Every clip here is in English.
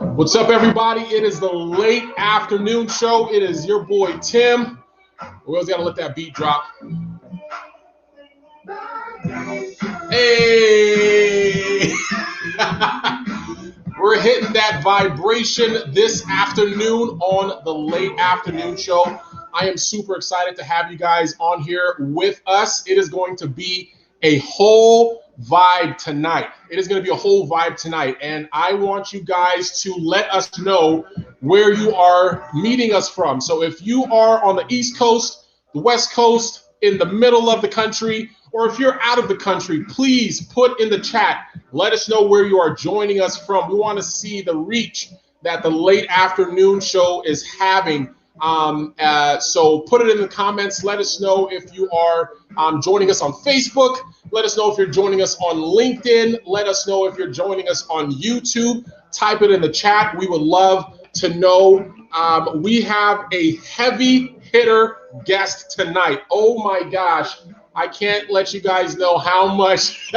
What's up, everybody? It is the late afternoon show. It is your boy Tim. We always gotta let that beat drop. Hey! We're hitting that vibration this afternoon on the late afternoon show. I am super excited to have you guys on here with us. It is going to be a whole vibe tonight. It is going to be a whole vibe tonight. And I want you guys to let us know where you are meeting us from. So if you are on the East Coast, the West Coast, in the middle of the country, or if you're out of the country, please put in the chat. Let us know where you are joining us from. We want to see the reach that the late afternoon show is having. So put it in the comments. Let us know if you are joining us on Facebook. Let us know if you're joining us on LinkedIn. Let us know if you're joining us on YouTube. Type it in the chat. We would love to know. We have a heavy hitter guest tonight. Oh my gosh. I can't let you guys know how much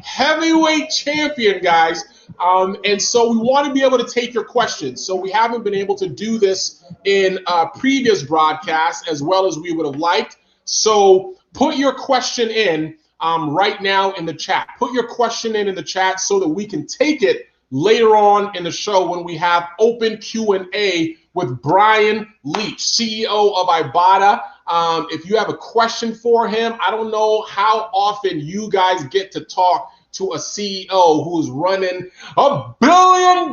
heavyweight champion, guys. And so we want to be able to take your questions. So we haven't been able to do this in previous broadcasts as well as we would have liked. So put your question in right now in the chat. Put your question in the chat so that we can take it later on in the show when we have open Q&A with Bryan Leach, CEO of Ibotta. If you have a question for him, I don't know how often you guys get to talk to a CEO who's running $1 billion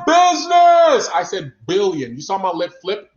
business. I said billion. You saw my lip flip?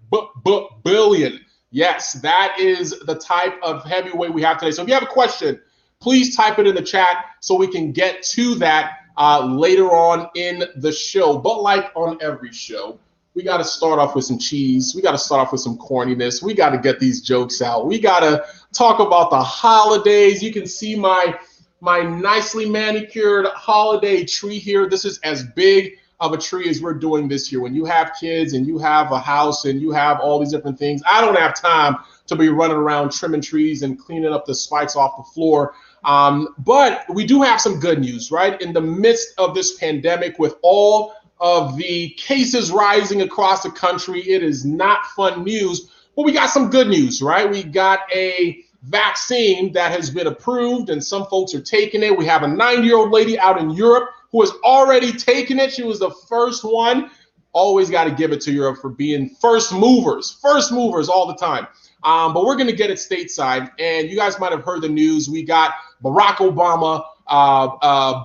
Billion. Yes, that is the type of heavyweight we have today. So if you have a question, please type it in the chat so we can get to that later on in the show. But like on every show, we got to start off with some cheese. We got to start off with some corniness. We got to get these jokes out. We got to talk about the holidays. You can see my nicely manicured holiday tree here. This is as big of a tree as we're doing this year. When you have kids and you have a house and you have all these different things, I don't have time to be running around trimming trees and cleaning up the spikes off the floor. But we do have some good news, right? In the midst of this pandemic, with all of the cases rising across the country, it is not fun news, but we got some good news, right? We got a vaccine that has been approved and some folks are taking it. We have a 90-year-old lady out in Europe who has already taken it. She was the first one. Always got to give it to Europe for being first movers all the time. But we're going to get it stateside. And you guys might have heard the news. We got Barack Obama,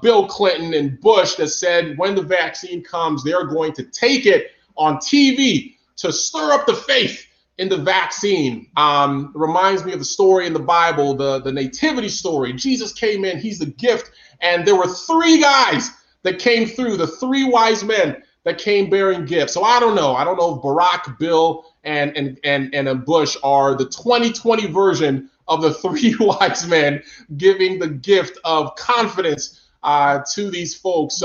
Bill Clinton, and Bush that said when the vaccine comes, they're going to take it on TV to stir up the faith in the vaccine. Reminds me of the story in the Bible, the nativity story. Jesus came in, he's the gift, and there were three guys that came through, the three wise men that came bearing gifts. So I don't know if Barack, Bill, and Bush are the 2020 version of the three wise men giving the gift of confidence to these folks.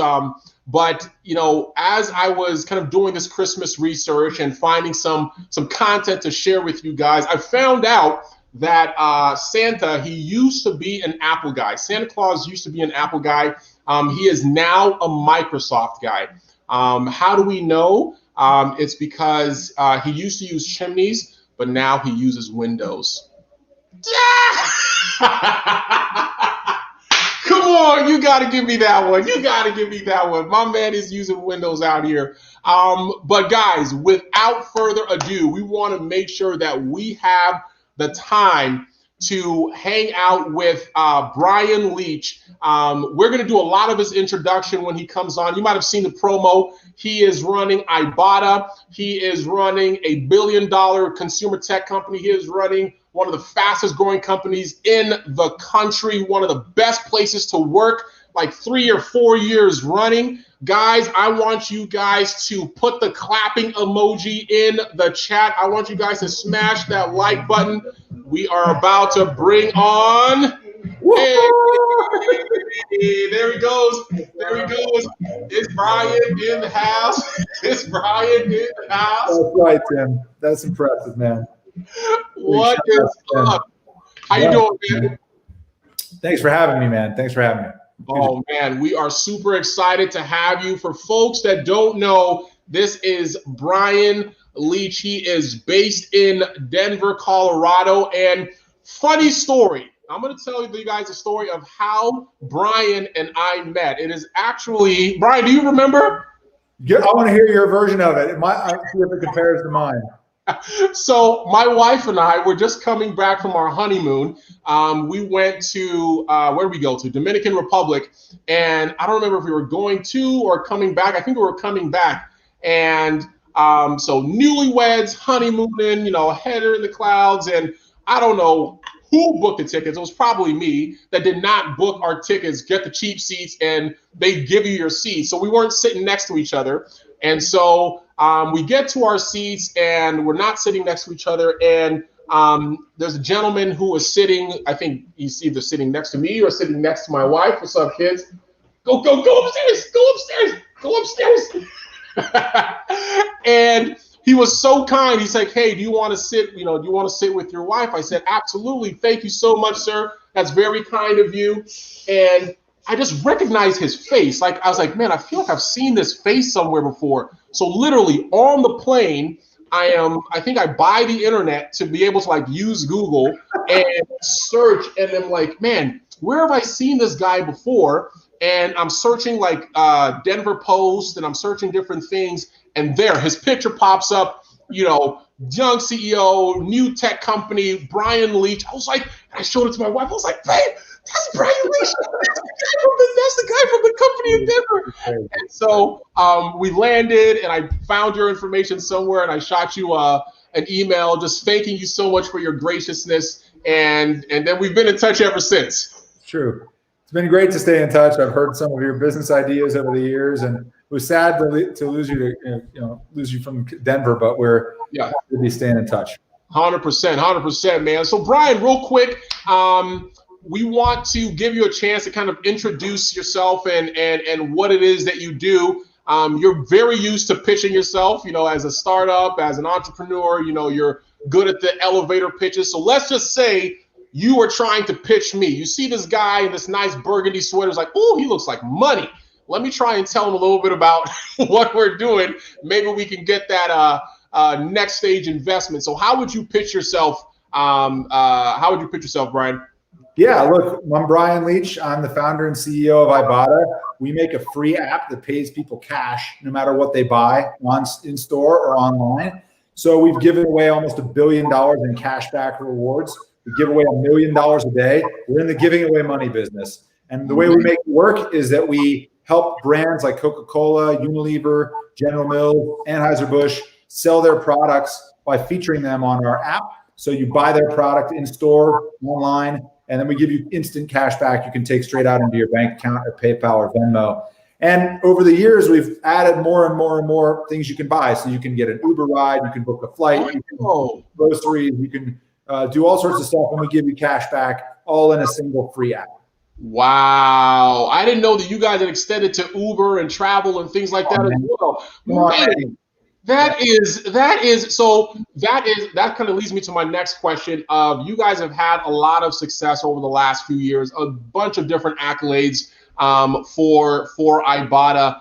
But, you know, as I was kind of doing this Christmas research and finding some content to share with you guys, I found out that Santa, he used to be an Apple guy. Santa Claus used to be an Apple guy. He is now a Microsoft guy. How do we know? It's because he used to use chimneys, but now he uses windows. Come on, you got to give me that one. You got to give me that one. My man is using Windows out here. But guys, without further ado, we want to make sure that we have the time to hang out with Bryan Leach. We're going to do a lot of his introduction when he comes on. You might have seen the promo. He is running Ibotta. He is running a $1 billion consumer tech company. He is running one of the fastest growing companies in the country, one of the best places to work, like 3 or 4 years running. Guys, I want you guys to put the clapping emoji in the chat. I want you guys to smash that like button. We are about to bring on. Hey, there he goes. There he goes. It's Bryan in the house. It's Bryan in the house. That's right, Tim. That's impressive, man. What is up? How you doing, man? Thanks for having me, man. Thanks for having me. Oh man, we are super excited to have you. For folks that don't know, this is Bryan Leach. He is based in Denver, Colorado. And funny story, I'm going to tell you guys a story of how Bryan and I met. It is actually, Bryan, do you remember? I want to hear your version of it. I'll see if it compares to mine. So my wife and I were just coming back from our honeymoon. We went to where did we go to? Dominican Republic, and I don't remember if we were going to or coming back. I think we were coming back, and so newlyweds, honeymooning, header in the clouds, and I don't know who booked the tickets. It was probably me that did not book our tickets, get the cheap seats, and they give you your seats. So we weren't sitting next to each other, and so we get to our seats and we're not sitting next to each other. And there's a gentleman who was sitting, I think he's either sitting next to me or sitting next to my wife. What's up, kids? Go upstairs, go upstairs. And he was so kind. He's like, hey, do you want to sit, do you want to sit with your wife? I said, absolutely. Thank you so much, sir. That's very kind of you. And I just recognized his face. Like, I was like, man, I feel like I've seen this face somewhere before. So literally on the plane, I think I buy the internet to be able to use Google and search. And I'm like, man, where have I seen this guy before? And I'm searching Denver Post, and I'm searching different things. And there, his picture pops up, young CEO, new tech company, Bryan Leach. I was like, I showed it to my wife. I was like, babe, that's Bryan Leach. That's the guy from the company in Denver. And so we landed, and I found your information somewhere, and I shot you an email just thanking you so much for your graciousness. And then we've been in touch ever since. It's true. It's been great to stay in touch. I've heard some of your business ideas over the years, and it was sad to lose you lose you from Denver, but we're happy to be staying in touch. 100%, man. So Bryan, real quick, we want to give you a chance to kind of introduce yourself and what it is that you do. You're very used to pitching yourself, as a startup, as an entrepreneur, you're good at the elevator pitches. So let's just say you are trying to pitch me. You see this guy in this nice burgundy sweater, it's like, oh, he looks like money. Let me try and tell him a little bit about what we're doing. Maybe we can get that next stage investment. So how would you pitch yourself? Bryan? Yeah, look, I'm Bryan Leach. I'm the founder and CEO of Ibotta. We make a free app that pays people cash no matter what they buy in store or online. So we've given away almost $1 billion in cashback rewards. We give away $1 million a day. We're in the giving away money business. And the way we make it work is that we help brands like Coca-Cola, Unilever, General Mills, Anheuser-Busch sell their products by featuring them on our app. So you buy their product in store, online, and then we give you instant cash back you can take straight out into your bank account or PayPal or Venmo. And over the years, we've added more and more and more things you can buy. So you can get an Uber ride, you can book a flight, you can book groceries, you can do all sorts of stuff, and we give you cash back all in a single free app. Wow. I didn't know that you guys had extended to Uber and travel and things like that as well. Man, that kind of leads me to my next question. You guys have had a lot of success over the last few years, a bunch of different accolades for Ibotta.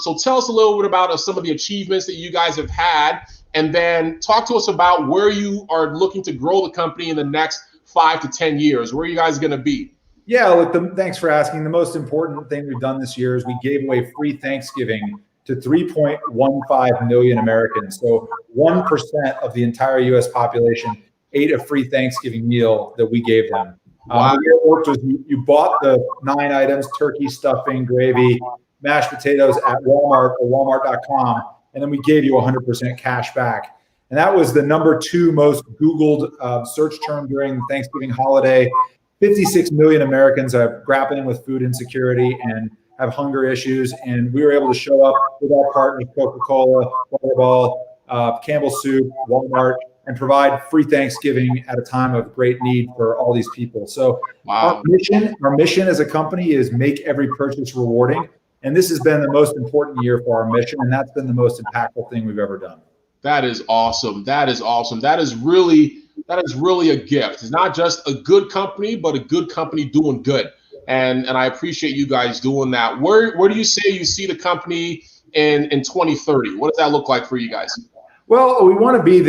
So tell us a little bit about some of the achievements that you guys have had, and then talk to us about where you are looking to grow the company in the next 5 to 10 years. Where are you guys going to be? Yeah, look, thanks for asking. The most important thing we've done this year is we gave away free Thanksgiving to 3.15 million Americans. So 1% of the entire U.S. population ate a free Thanksgiving meal that we gave them. Wow. The way it worked was you bought the 9 items, turkey, stuffing, gravy, mashed potatoes at Walmart or Walmart.com, and then we gave you 100% cash back. And that was the number 2 most Googled search term during the Thanksgiving holiday. 56 million Americans are grappling with food insecurity and have hunger issues, and we were able to show up with our partners, Coca-Cola, Butterball, Campbell Soup, Walmart, and provide free Thanksgiving at a time of great need for all these people. So wow. Our mission as a company is make every purchase rewarding, and this has been the most important year for our mission, and that's been the most impactful thing we've ever done. That is awesome. That is awesome. That is really a gift. It's not just a good company, but a good company doing good. and I appreciate you guys doing that. Where do you say you see the company in 2030? What does that look like for you guys? Well, we want to be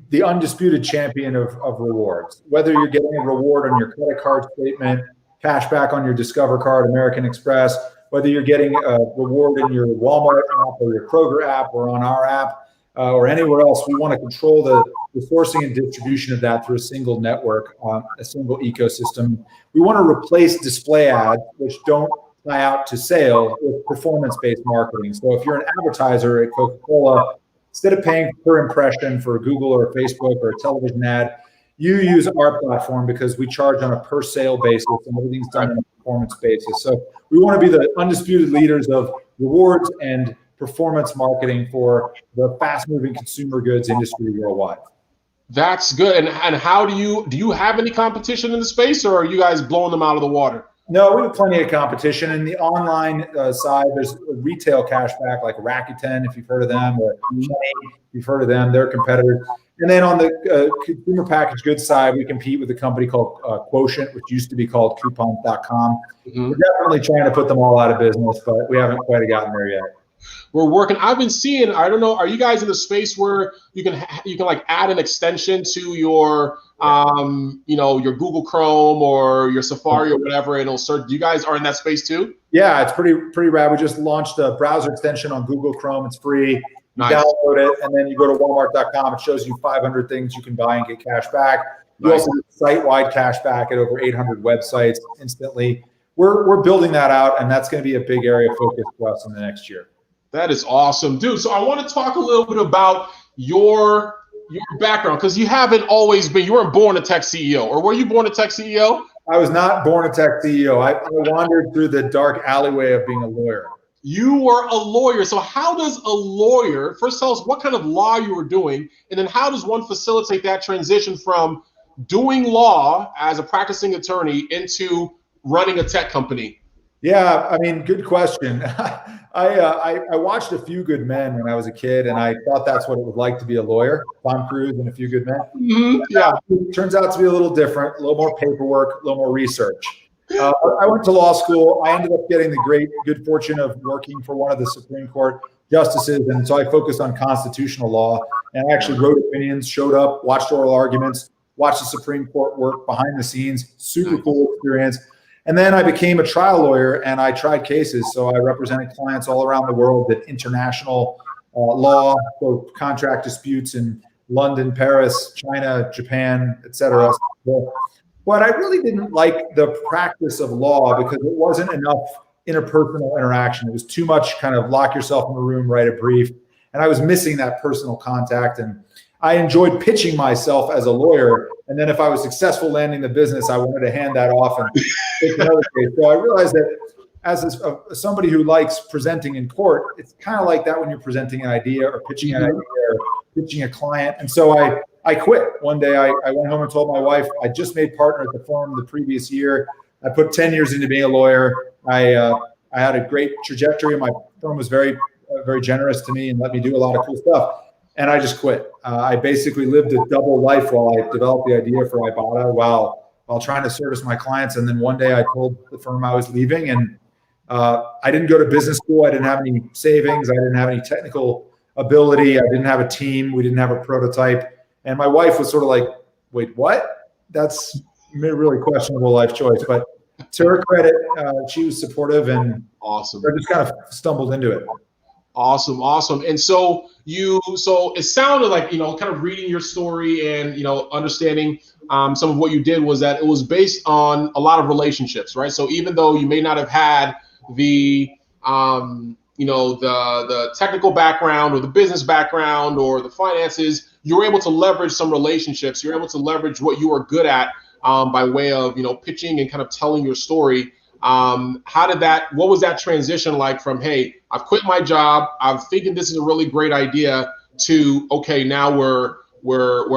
the undisputed champion of rewards. Whether you're getting a reward on your credit card statement, cash back on your Discover card, American Express, whether you're getting a reward in your Walmart app or your Kroger app or on our app or anywhere else, we want to control the sourcing and distribution of that through a single network, a single ecosystem. We want to replace display ads, which don't tie out to sale, with performance-based marketing. So if you're an advertiser at Coca-Cola, instead of paying per impression for Google or Facebook or a television ad, you use our platform because we charge on a per sale basis and everything's done on a performance basis. So we want to be the undisputed leaders of rewards and performance marketing for the fast moving consumer goods industry worldwide. That's good. And how do you have any competition in the space, or are you guys blowing them out of the water? No, we have plenty of competition. In the online side, there's retail cashback like Rakuten, if you've heard of them, or Money, if you've heard of them, they're competitors. And then on the consumer packaged goods side, we compete with a company called Quotient, which used to be called Coupons.com. Mm-hmm. We're definitely trying to put them all out of business, but we haven't quite gotten there yet. We're working. I've been seeing, I don't know, are you guys in the space where you can like add an extension to your your Google Chrome or your Safari or whatever, and it'll search? You guys are in that space too? Yeah, it's pretty rad. We just launched a browser extension on Google Chrome. It's free. You download it, and then you go to Walmart.com. It shows you 500 things you can buy and get cash back. You also get site-wide cash back at over 800 websites instantly. We're building that out, and that's going to be a big area of focus for us in the next year. That is awesome, dude. So I want to talk a little bit about your background, because you haven't always been, you weren't born a tech CEO, or were you born a tech CEO? I was not born a tech CEO. I wandered through the dark alleyway of being a lawyer. You were a lawyer. So how does a lawyer, first tell us what kind of law you were doing, and then how does one facilitate that transition from doing law as a practicing attorney into running a tech company? Yeah, I mean, good question. I watched A Few Good Men when I was a kid, and I thought that's what it was like to be a lawyer. Tom Cruise and A Few Good Men. Mm-hmm. Yeah, it turns out to be a little different, a little more paperwork, a little more research. I went to law school. I ended up getting the good fortune of working for one of the Supreme Court justices, and so I focused on constitutional law and actually wrote opinions, showed up, watched oral arguments, watched the Supreme Court work behind the scenes. Super cool experience. And then I became a trial lawyer, and I tried cases. So I represented clients all around the world that international law, so contract disputes in London, Paris, China, Japan, etc. But I really didn't like the practice of law because it wasn't enough interpersonal interaction. It was too much kind of lock yourself in a room, write a brief. And I was missing that personal contact. And I enjoyed pitching myself as a lawyer. And then if I was successful landing the business, I wanted to hand that off and take another case. So I realized that as somebody who likes presenting in court, it's kind of like that when you're presenting an idea or pitching an idea or pitching a client. And so I quit. One day I went home and told my wife, I just made partner at the firm the previous year. I put 10 years into being a lawyer. I had a great trajectory. My firm was very generous to me and let me do a lot of cool stuff. And I just quit. I basically lived a double life while I developed the idea for Ibotta while trying to service my clients. And then one day I told the firm I was leaving, and I didn't go to business school. I didn't have any savings. I didn't have any technical ability. I didn't have a team. We didn't have a prototype. And my wife was sort of like, wait, what? That's a really questionable life choice. But to her credit, she was supportive, and awesome. I just kind of stumbled into it. Awesome. And so it sounded like, kind of reading your story and, understanding some of what you did was that it was based on a lot of relationships, right? So even though you may not have had the technical background or the business background or the finances, you were able to leverage some relationships. You're able to leverage what you are good at by way of, pitching and kind of telling your story. What was that transition like from, hey, I've quit my job, I'm thinking this is a really great idea, to, okay, now we're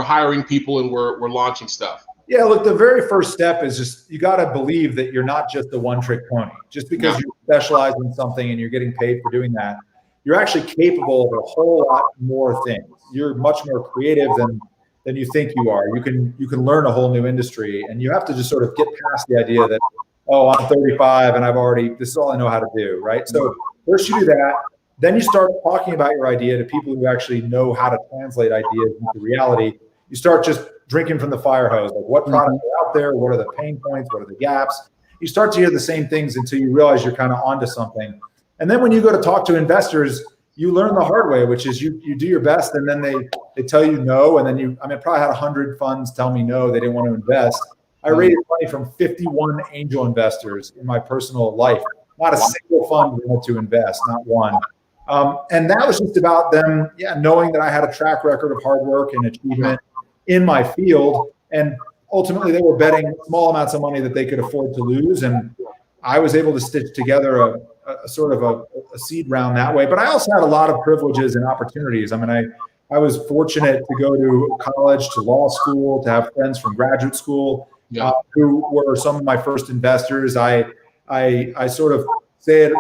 hiring people and we're launching stuff? Yeah, look, the very first step is just, you got to believe that you're not just a one-trick pony. Just because you specialize in something and you're getting paid for doing that, you're actually capable of a whole lot more things. You're much more creative than you think you are. You can learn a whole new industry, and you have to just sort of get past the idea that oh, I'm 35 and this is all I know how to do, right? So first you do that. Then you start talking about your idea to people who actually know how to translate ideas into reality. You start just drinking from the fire hose. Like, what products are out there? What are the pain points? What are the gaps? You start to hear the same things until you realize you're kind of onto something. And then when you go to talk to investors, you learn the hard way, which is you do your best, and then they tell you no. And then I probably had 100 funds tell me no, they didn't want to invest. I raised money from 51 angel investors in my personal life. Not a single fund wanted to invest, not one. And that was just about them, knowing that I had a track record of hard work and achievement in my field. And ultimately, they were betting small amounts of money that they could afford to lose. And I was able to stitch together a sort of a seed round that way. But I also had a lot of privileges and opportunities. I was fortunate to go to college, to law school, to have friends from graduate school who were some of my first investors. I sort of say it,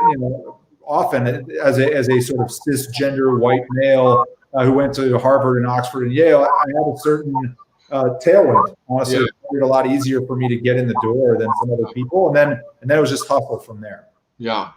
often as a sort of cisgender white male who went to Harvard and Oxford and Yale. I had a certain tailwind. Honestly, it made it a lot easier for me to get in the door than some other people, and then it was just hustle from there. Yeah.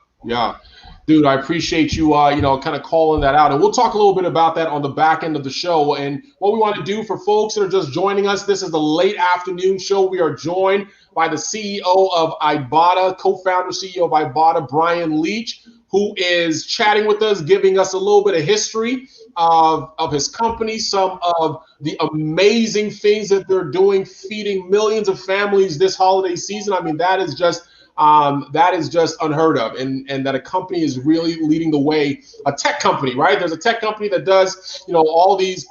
Dude, I appreciate you, kind of calling that out. And we'll talk a little bit about that on the back end of the show. And what we want to do for folks that are just joining us, this is the late afternoon show. We are joined by the CEO of Ibotta, co-founder, CEO of Ibotta, Bryan Leach, who is chatting with us, giving us a little bit of history of his company, some of the amazing things that they're doing, feeding millions of families this holiday season. That is just unheard of, and that a company is really leading the way. A tech company, right? There's a tech company that does, all these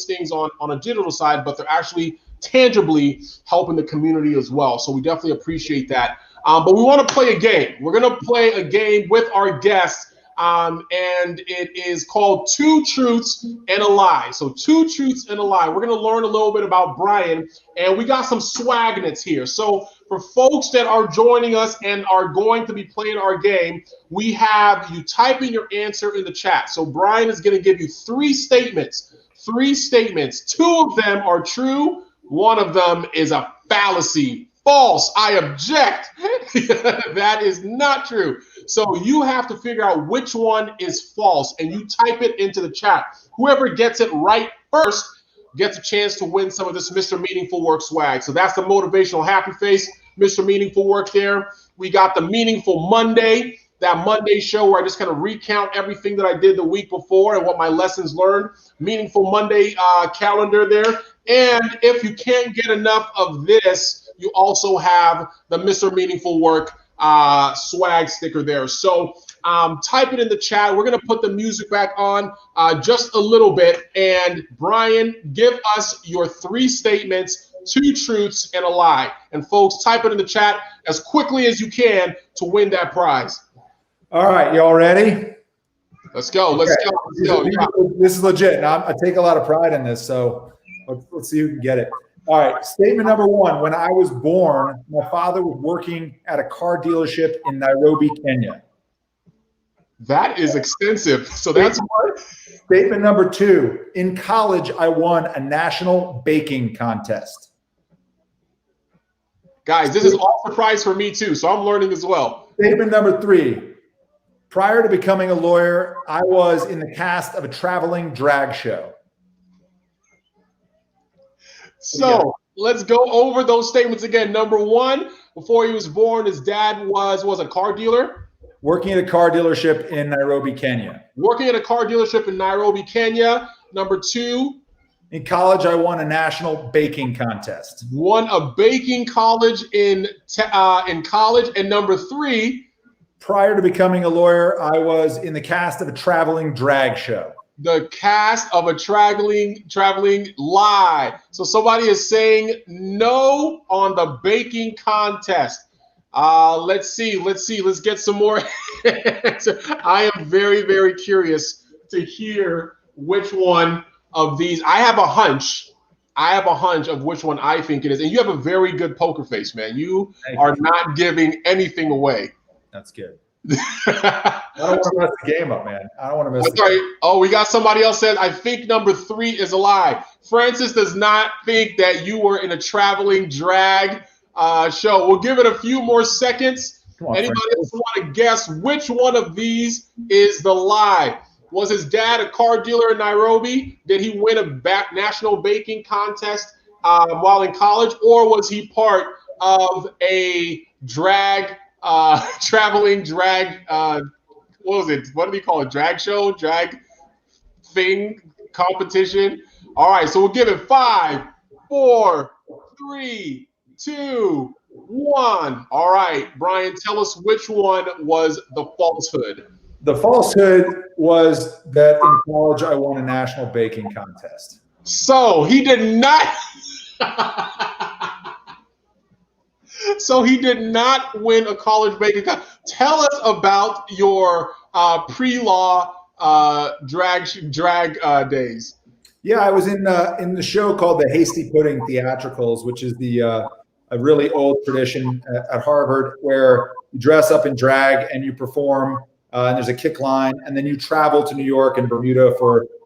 things on a digital side, but they're actually tangibly helping the community as well. So we definitely appreciate that. But we want to play a game. We're going to play a game with our guests, and it is called Two Truths and a Lie. So 2 truths and a lie. We're going to learn a little bit about Bryan, and we got some swagnets here. So for folks that are joining us and are going to be playing our game, we have you type in your answer in the chat. So Bryan is going to give you 3 statements. 3 statements. 2 of them are true. 1 of them is a fallacy. False. I object. That is not true. So you have to figure out which one is false, and you type it into the chat. Whoever gets it right first gets a chance to win some of this Mr. Meaningful Work swag. So that's the motivational happy face, Mr. Meaningful Work there. We got the Meaningful Monday, that Monday show where I just kind of recount everything that I did the week before and what my lessons learned. Meaningful Monday calendar there. And if you can't get enough of this, you also have the Mr. Meaningful Work swag sticker there. So type it in the chat. We're going to put the music back on just a little bit. And Bryan, give us your 3 statements, 2 truths and a lie. And folks, type it in the chat as quickly as you can to win that prize. All right, y'all ready? Let's go. Let's go. This is legit. I take a lot of pride in this, so let's see who can get it. All right, statement number 1. When I was born, my father was working at a car dealership in Nairobi, Kenya. That is extensive. So that's what? Statement number 2. In college, I won a national baking contest. Guys, this is all surprise for me too, so I'm learning as well. Statement number 3. Prior to becoming a lawyer, I was in the cast of a traveling drag show. So let's go over those statements again. Number 1, before he was born, his dad was a car dealer. Working at a car dealership in Nairobi, Kenya. Working at a car dealership in Nairobi, Kenya. Number 2. In college, I won a national baking contest. Won a baking college in college. And number 3. Prior to becoming a lawyer, I was in the cast of a traveling drag show. The cast of a traveling lie. So somebody is saying no on the baking contest. Let's see. Let's get some more. I am very, very curious to hear which one of these. I have a hunch of which one I think it is. And you have a very good poker face, man. You are not giving anything away. That's good. I don't want to mess the game up, man. I don't want to mess the game up. Oh, we got somebody else said, I think number 3 is a lie. Francis does not think that you were in a traveling drag show. We'll give it a few more seconds. Come on, Anybody Frank. else want to guess which one of these is the lie? Was his dad a car dealer in Nairobi? Did he win a national baking contest while in college? Or was he part of a traveling drag, what was it? What do they call it? Drag show? Drag thing? Competition? All right, so we'll give it 5, 4, 3, 2, 1. All right, Bryan, tell us which one was the falsehood. The falsehood was that in college I won a national baking contest. So he did not. So he did not win a college baking contest. Tell us about your pre-law drag days. Yeah, I was in the show called the Hasty Pudding Theatricals, which is a really old tradition at Harvard where you dress up in drag and you perform, and there's a kick line, and then you travel to New York and Bermuda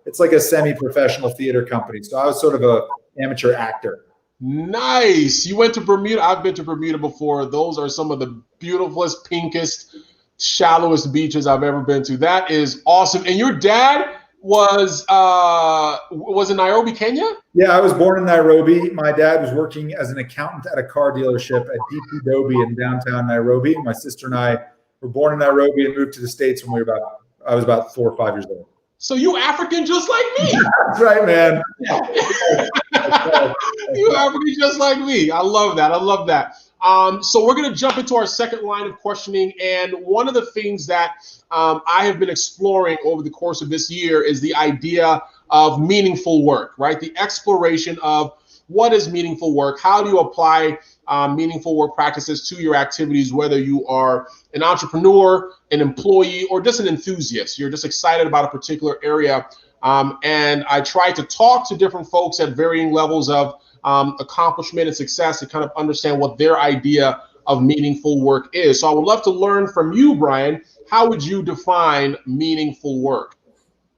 it's like a semi-professional theater company. So I was sort of an amateur actor. Nice. You went to Bermuda. I've been to Bermuda before. Those are some of the beautifulest, pinkest, shallowest beaches I've ever been to. That is awesome. And your dad was in Nairobi, Kenya? Yeah, I was born in Nairobi. My dad was working as an accountant at a car dealership at DP Dobie in downtown Nairobi. My sister and I were born in Nairobi and moved to the States when I was about 4 or 5 years old. So you African just like me. That's right, man. You African just like me. I love that. I love that. So we're going to jump into our second line of questioning. And one of the things that I have been exploring over the course of this year is the idea of meaningful work, right? The exploration of what is meaningful work? How do you apply meaningful work practices to your activities, whether you are an entrepreneur, an employee, or just an enthusiast? You're just excited about a particular area. And I try to talk to different folks at varying levels of accomplishment and success to kind of understand what their idea of meaningful work is. So I would love to learn from you, Bryan. How would you define meaningful work?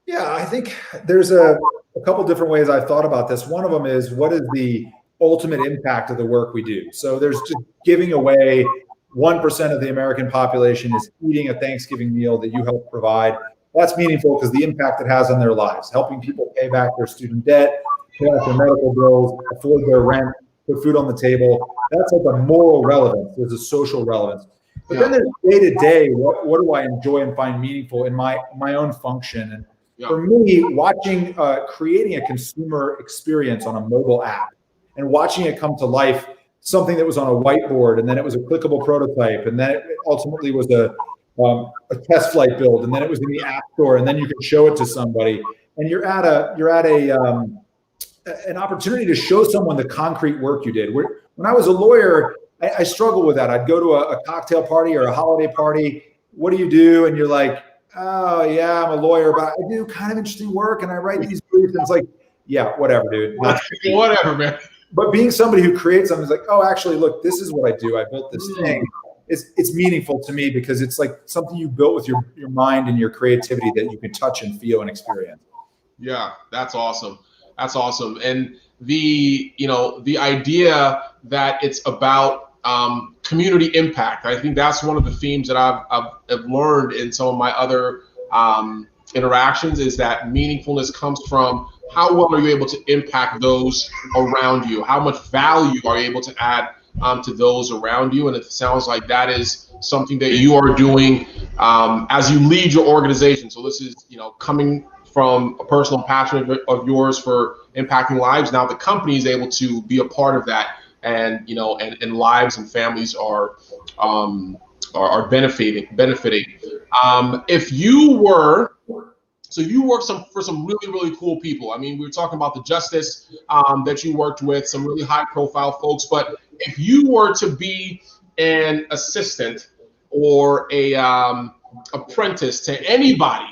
Yeah, I think there's a couple different ways I've thought about this. One of them is, what is the ultimate impact of the work we do? So there's just giving away 1% of the American population is eating a Thanksgiving meal that you help provide. That's meaningful because the impact it has on their lives, helping people pay back their student debt, pay off their medical bills, afford their rent, put food on the table. That's like a moral relevance. There's a social relevance. But then there's day-to-day, what do I enjoy and find meaningful in my own function? And for me, watching, creating a consumer experience on a mobile app and watching it come to life, something that was on a whiteboard, and then it was a clickable prototype, and then it ultimately was a test flight build, and then it was in the app store, and then you can show it to somebody, and you're at an opportunity to show someone the concrete work you did. When I was a lawyer, I struggled with that. I'd go to a cocktail party or a holiday party. What do you do? And you're like, oh yeah, I'm a lawyer, but I do kind of interesting work, and I write these briefs. And it's like, yeah, whatever, dude. Whatever, man. But being somebody who creates something is like, oh, actually, look, this is what I do. I built this thing. It's meaningful to me because it's like something you built with your mind and your creativity that you can touch and feel and experience. Yeah, that's awesome. That's awesome. And the idea that it's about community impact. I think that's one of the themes that I've learned in some of my other interactions, is that meaningfulness comes from how well are you able to impact those around you? How much value are you able to add to those around you? And it sounds like that is something that you are doing as you lead your organization. So this is, coming from a personal passion of yours for impacting lives. Now the company is able to be a part of that, and and lives and families are benefiting. If you were, so you work for some really, really cool people. I mean, we were talking about the justice that you worked with, some really high profile folks, but if you were to be an assistant or a apprentice to anybody,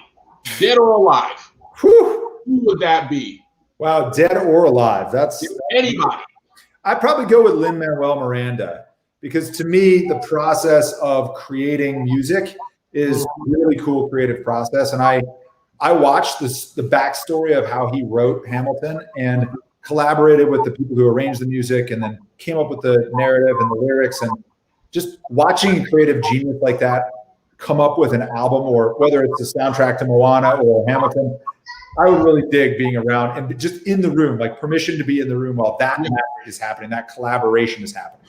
dead or alive, who would that be? Wow, dead or alive. That's anybody. I'd probably go with Lin-Manuel Miranda, because to me, the process of creating music is a really cool creative process. And I watched the backstory of how he wrote Hamilton, and collaborated with the people who arranged the music and then came up with the narrative and the lyrics. And just watching a creative genius like that come up with an album, or whether it's the soundtrack to Moana or Hamilton, I would really dig being around and just in the room, like permission to be in the room while that magic is happening, that collaboration is happening.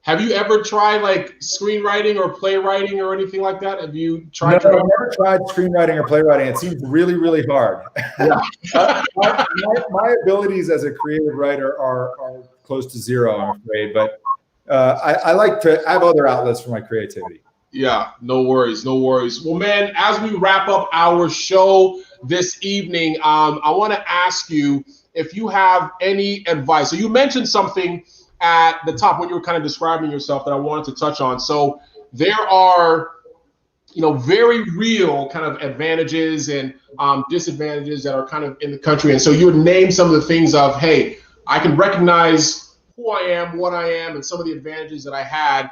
Have you ever tried like screenwriting or playwriting or anything like that? Have you tried? No, I've never tried screenwriting or playwriting. It seems really, really hard. Yeah. my abilities as a creative writer are close to zero, I'm afraid. But I like to have other outlets for my creativity. Yeah, no worries, no worries. Well, man, as we wrap up our show this evening, I want to ask you if you have any advice. So you mentioned something at the top when you were kind of describing yourself that I wanted to touch on. So there are, very real kind of advantages and disadvantages that are kind of in the country. And so you would name some of the things of, hey, I can recognize who I am, what I am, and some of the advantages that I had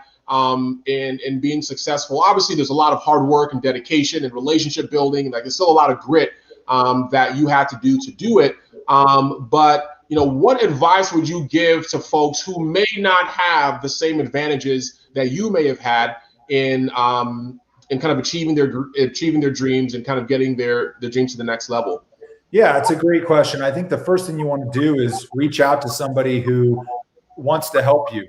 in being successful. Obviously, there's a lot of hard work and dedication and relationship building, and like there's still a lot of grit that you had to do it. But what advice would you give to folks who may not have the same advantages that you may have had in kind of achieving their dreams and kind of getting their dreams to the next level? Yeah, it's a great question. I think the first thing you want to do is reach out to somebody who wants to help you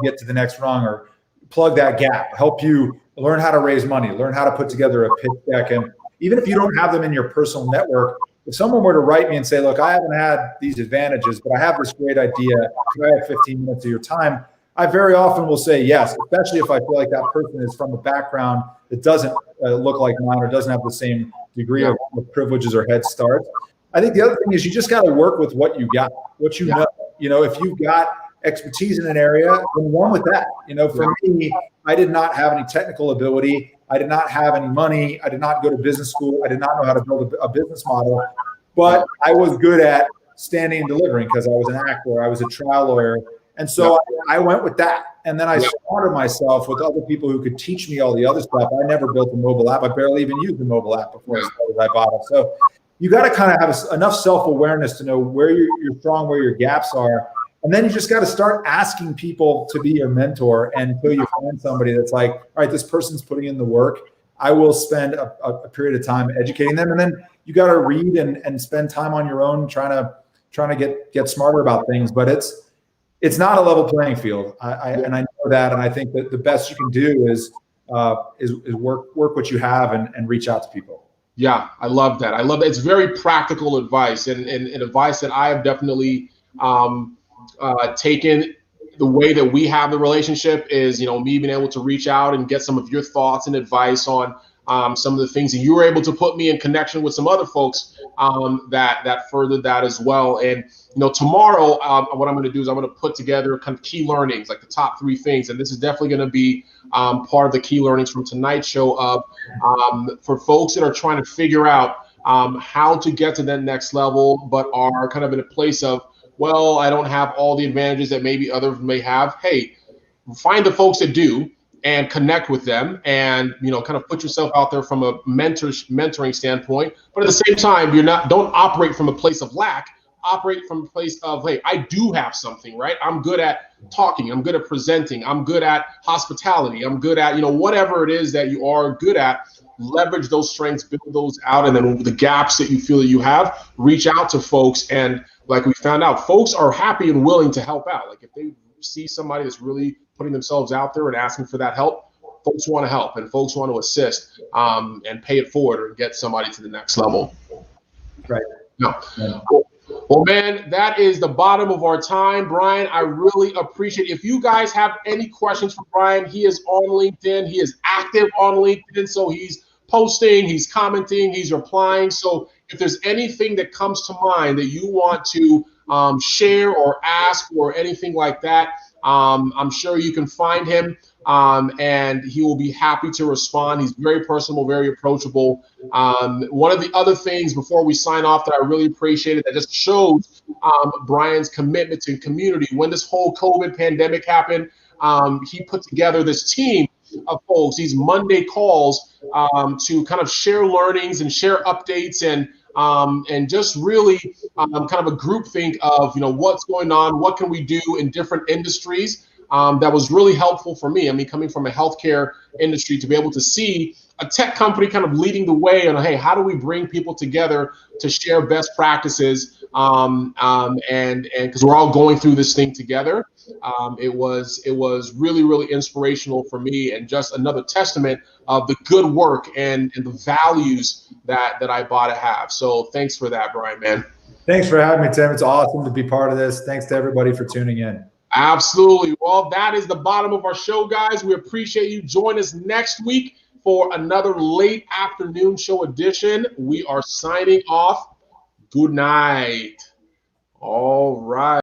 get to the next rung or plug that gap, help you learn how to raise money, learn how to put together a pitch deck. And even if you don't have them in your personal network, if someone were to write me and say, look, I haven't had these advantages, but I have this great idea, could I have 15 minutes of your time? I very often will say yes, especially if I feel like that person is from a background that doesn't look like mine or doesn't have the same degree of privileges or head starts. I think the other thing is you just got to work with what you got, what you know. If you've got expertise in an area, then run with that. For me, I did not have any technical ability. I did not have any money. I did not go to business school. I did not know how to build a business model, but I was good at standing and delivering because I was an actor. I was a trial lawyer. And so I went with that. And then I surrounded myself with other people who could teach me all the other stuff. I never built a mobile app. I barely even used a mobile app before I started Ibotta. So you got to kind of have enough self-awareness to know where you're strong, where your gaps are. And then you just got to start asking people to be your mentor until you find somebody that's like, all right, this person's putting in the work. I will spend a period of time educating them. And then you got to read and spend time on your own trying to get smarter about things. But it's not a level playing field. And I know that. And I think that the best you can do is work what you have and reach out to people. Yeah, I love that. It's very practical advice and advice that I have definitely taken. The way that we have the relationship is, me being able to reach out and get some of your thoughts and advice on some of the things that you were able to put me in connection with some other folks that furthered that as well. And, tomorrow, what I'm going to do is I'm going to put together kind of key learnings, like the top 3 things. And this is definitely going to be part of the key learnings from tonight's show of for folks that are trying to figure out how to get to that next level, but are kind of in a place of, well, I don't have all the advantages that maybe others may have. Hey, find the folks that do and connect with them and, kind of put yourself out there from a mentoring standpoint. But at the same time, don't operate from a place of lack. Operate from a place of, hey, I do have something, right? I'm good at talking. I'm good at presenting. I'm good at hospitality. I'm good at, whatever it is that you are good at. Leverage those strengths, build those out, and then the gaps that you feel that you have, reach out to folks. And like we found out, folks are happy and willing to help out. Like if they see somebody that's really putting themselves out there and asking for that help, folks want to help and folks want to assist and pay it forward or get somebody to the next level. Right. No. Yeah. Well, man, that is the bottom of our time. Bryan, I really appreciate it. If you guys have any questions for Bryan, he is on LinkedIn. He is active on LinkedIn, so he's posting, he's commenting, he's replying. So if there's anything that comes to mind that you want to share or ask or anything like that, I'm sure you can find him and he will be happy to respond. He's very personable, very approachable. One of the other things before we sign off that I really appreciated that just shows Bryan's commitment to community. When this whole COVID pandemic happened, he put together this team of folks, these Monday calls to kind of share learnings and share updates and and just really kind of a group think of, what's going on, what can we do in different industries. That was really helpful for me. I mean, coming from a healthcare industry, to be able to see a tech company kind of leading the way on, hey, how do we bring people together to share best practices, and because we're all going through this thing together. It was really, really inspirational for me, and just another testament of the good work and the values that Ibotta have. So thanks for that, Bryan, man. Thanks for having me, Tim. It's awesome to be part of this. Thanks to everybody for tuning in. Absolutely. Well, that is the bottom of our show, guys. We appreciate you. Join us next week for another late afternoon show edition. We are signing off. Good night. All right.